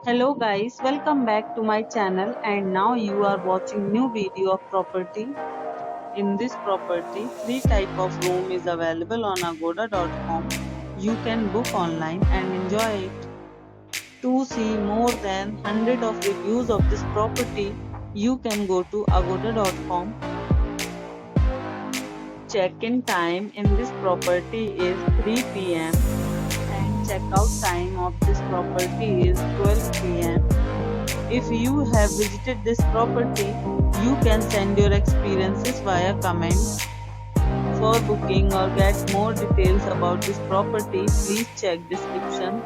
Hello guys, welcome back to my channel and now you are watching new video of property. In this property, three type of room is available on agoda.com. You can book online and enjoy it. To see more than 100 of reviews of this property, you can go to agoda.com. Check-in time in this property is 3 p.m. and check-out time of this property is 12 p.m. If you have visited this property, you can send your experiences via comments. For booking or get more details about this property, please check description.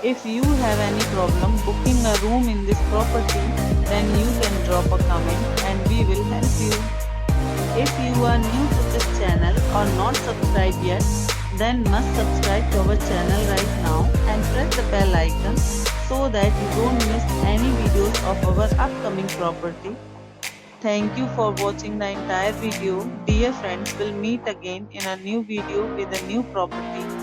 If you have any problem booking a room in this property, then you can drop a comment and we will help you. If you are new to this channel or not subscribed yet, then must subscribe to our channel right now and press the bell icon so that you don't miss any videos of our upcoming property. Thank you for watching the entire video. Dear friends, we'll meet again in a new video with a new property.